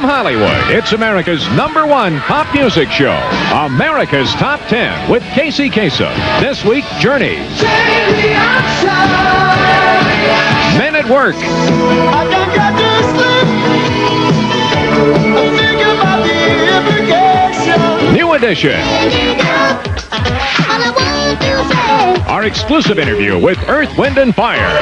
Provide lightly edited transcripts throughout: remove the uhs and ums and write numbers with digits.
Hollywood, it's America's #1 pop music show, America's Top 10 with Casey Kasem. This week, Journey. Men at Work. New Edition. Our exclusive interview with Earth, Wind, and Fire.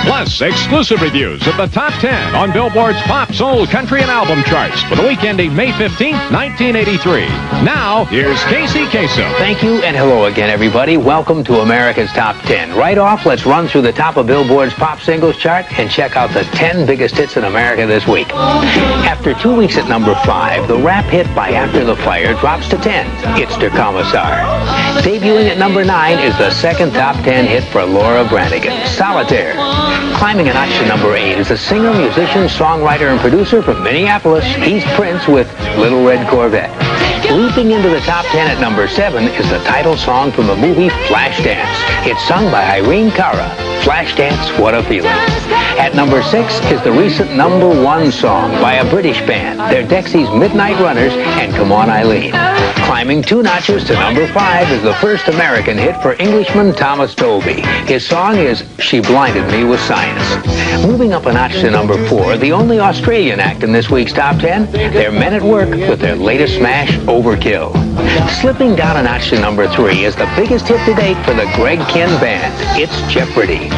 Plus, exclusive reviews of the top 10 on Billboard's pop, soul, country, and album charts for the week ending May 15th, 1983. Now, here's Casey Kasem. Thank you, and hello again, everybody. Welcome to America's Top 10. Right off, let's run through the top of Billboard's pop singles chart and check out the 10 biggest hits in America this week. After 2 weeks at number 5, the rap hit by After the Fire drops to 10. It's Der Kommissar. Debuting at number 9 is the second top 10 hit for Laura Branigan, Solitaire. Climbing a notch to number 8 is a singer, musician, songwriter, and producer from Minneapolis. He's Prince with Little Red Corvette. Leaping into the top 10 at number 7 is the title song from the movie Flashdance. It's sung by Irene Cara. Flashdance, What a Feeling. At number 6 is the recent number 1 song by a British band. They're Dexy's Midnight Runners and Come On Eileen. Climbing 2 notches to number 5 is the first American hit for Englishman Thomas Dolby. His song is She Blinded Me with Science. Moving up a notch to number 4, the only Australian act in this week's top 10, they're Men at Work with their latest smash, Overkill. Slipping down a notch to number 3 is the biggest hit to date for the Greg Kihn Band. It's Jeopardy.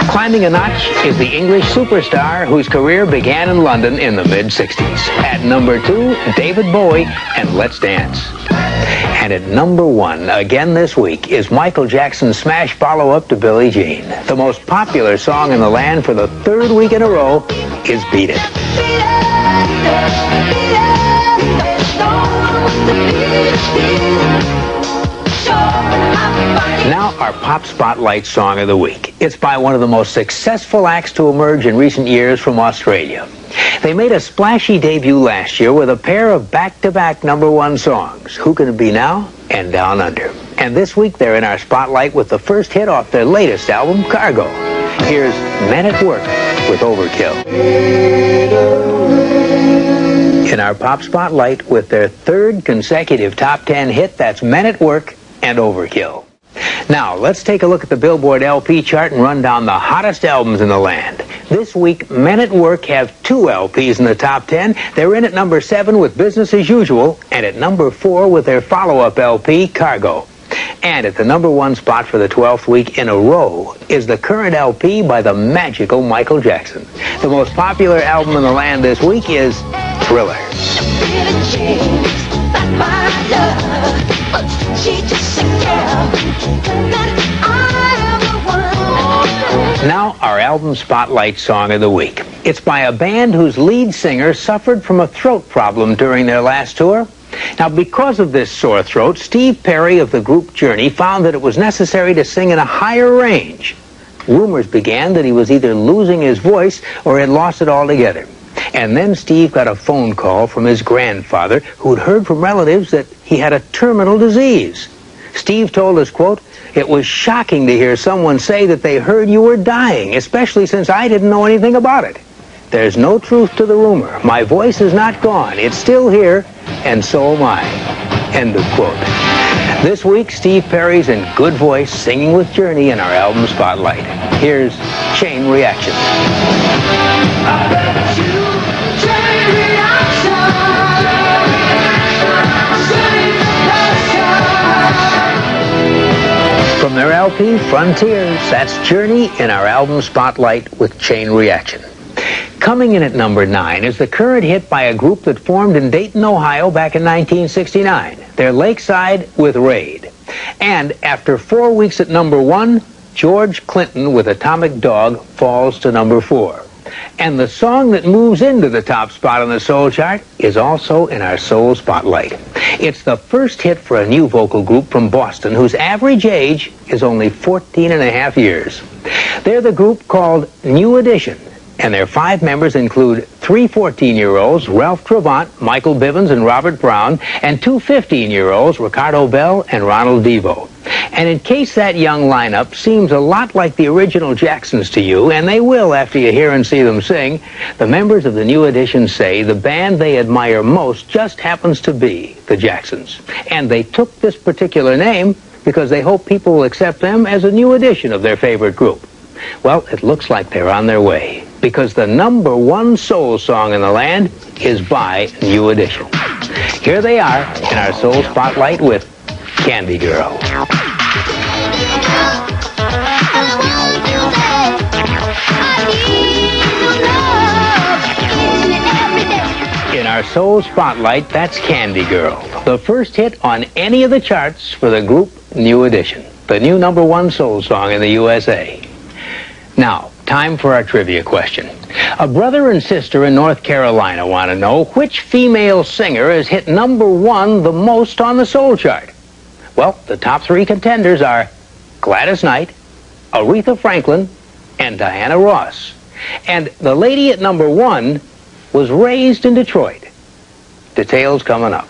Climbing a notch is the English superstar whose career began in London in the mid-60s. At number 2, David Bowie and Let's Dance. And at number 1, again this week, is Michael Jackson's smash follow-up to Billie Jean. The most popular song in the land for the 3rd week in a row is Beat It. Now, our Pop Spotlight Song of the Week. It's by one of the most successful acts to emerge in recent years from Australia. They made a splashy debut last year with a pair of back-to-back number 1 songs, Who Can It Be Now and Down Under. And this week, they're in our spotlight with the first hit off their latest album, Cargo. Here's Men at Work with Overkill. In our Pop Spotlight with their 3rd consecutive top 10 hit, that's Men at Work and Overkill. Now, let's take a look at the Billboard LP chart and run down the hottest albums in the land. This week, Men at Work have 2 LPs in the top 10. They're in at number 7 with Business as Usual, and at number 4 with their follow-up LP, Cargo. And at the number 1 spot for the 12th week in a row is the current LP by the magical Michael Jackson. The most popular album in the land this week is Thriller. Now, our album spotlight song of the week. It's by a band whose lead singer suffered from a throat problem during their last tour. Now, because of this sore throat, Steve Perry of the group Journey found that it was necessary to sing in a higher range. Rumors began that he was either losing his voice or had lost it altogether. And then Steve got a phone call from his grandfather, who'd heard from relatives that he had a terminal disease. Steve told us, quote, "It was shocking to hear someone say that they heard you were dying, especially since I didn't know anything about it. There's no truth to the rumor. My voice is not gone. It's still here, and so am I." End of quote. This week, Steve Perry's in good voice singing with Journey in our album spotlight. Here's Chain Reaction. From their LP, Frontiers, that's Journey in our album spotlight with Chain Reaction. Coming in at number 9 is the current hit by a group that formed in Dayton, Ohio back in 1969. They're Lakeside with Raid. And after 4 weeks at number 1, George Clinton with Atomic Dog falls to number 4. And the song that moves into the top spot on the Soul chart is also in our Soul Spotlight. It's the first hit for a new vocal group from Boston whose average age is only 14 and a half years. They're the group called New Edition, and their 5 members include 3 3 14-year-olds, Ralph Trevant, Michael Bivins, and Robert Brown, and 2 15-year-olds, Ricardo Bell and Ronald Devo. And in case that young lineup seems a lot like the original Jacksons to you, and they will after you hear and see them sing, the members of the New Edition say the band they admire most just happens to be the Jacksons. And they took this particular name because they hope people will accept them as a new edition of their favorite group. Well, it looks like they're on their way, because the #1 soul song in the land is by New Edition. Here they are in our Soul Spotlight with Candy Girl. In our Soul Spotlight, that's Candy Girl, the first hit on any of the charts for the group New Edition, the new #1 soul song in the USA. Now, time for our trivia question. A brother and sister in North Carolina want to know which female singer has hit #1 the most on the soul chart. Well, the top 3 contenders are Gladys Knight, Aretha Franklin, and Diana Ross. And the lady at #1 was raised in Detroit. Details coming up.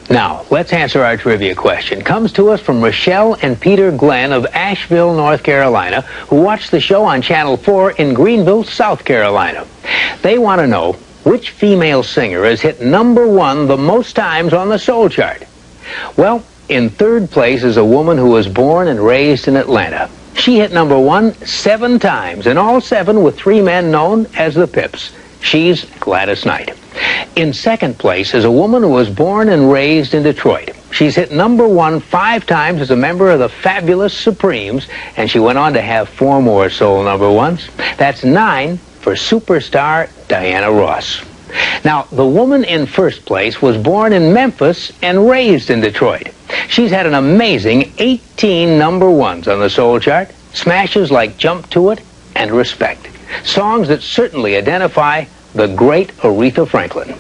Now, let's answer our trivia question. Comes to us from Rochelle and Peter Glenn of Asheville, North Carolina, who watch the show on Channel 4 in Greenville, South Carolina. They want to know which female singer has hit #1 the most times on the soul chart. Well, in 3rd place is a woman who was born and raised in Atlanta. She hit #1 7 times, and all 7 with 3 men known as the Pips. She's Gladys Knight. In 2nd place is a woman who was born and raised in Detroit. She's hit #1 5 times as a member of the Fabulous Supremes, and she went on to have 4 more soul #1s. That's 9 for superstar Diana Ross. Now, the woman in 1st place was born in Memphis and raised in Detroit. She's had an amazing 18 #1s on the soul chart, smashes like Jump to It and Respect. Songs that certainly identify the great Aretha Franklin.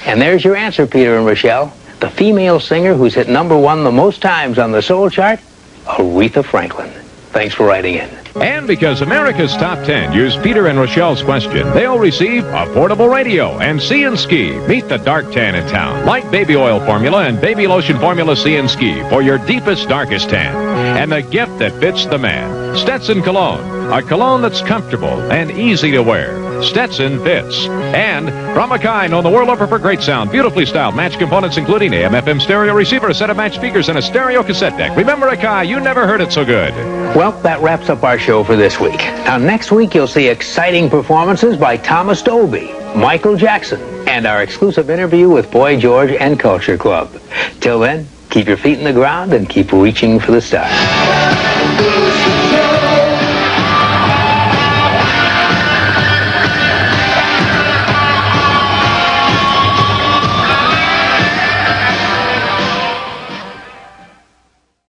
And there's your answer, Peter and Rochelle. The female singer who's hit #1 the most times on the soul chart, Aretha Franklin. Thanks for writing in. And because America's Top 10 used Peter and Rochelle's question, they'll receive affordable radio and Sea and Ski. Meet the dark tan in town. Light baby oil formula and baby lotion formula Sea and Ski for your deepest, darkest tan. And the gift that fits the man. Stetson Cologne. A cologne that's comfortable and easy to wear. Stetson fits. And from Akai, known the world over for great sound, beautifully styled match components including AM/FM stereo receiver, a set of match speakers, and a stereo cassette deck. Remember Akai, you never heard it so good. Well, that wraps up our show for this week. Now, next week you'll see exciting performances by Thomas Dolby, Michael Jackson, and our exclusive interview with Boy George and Culture Club. Till then, keep your feet in the ground and keep reaching for the stars.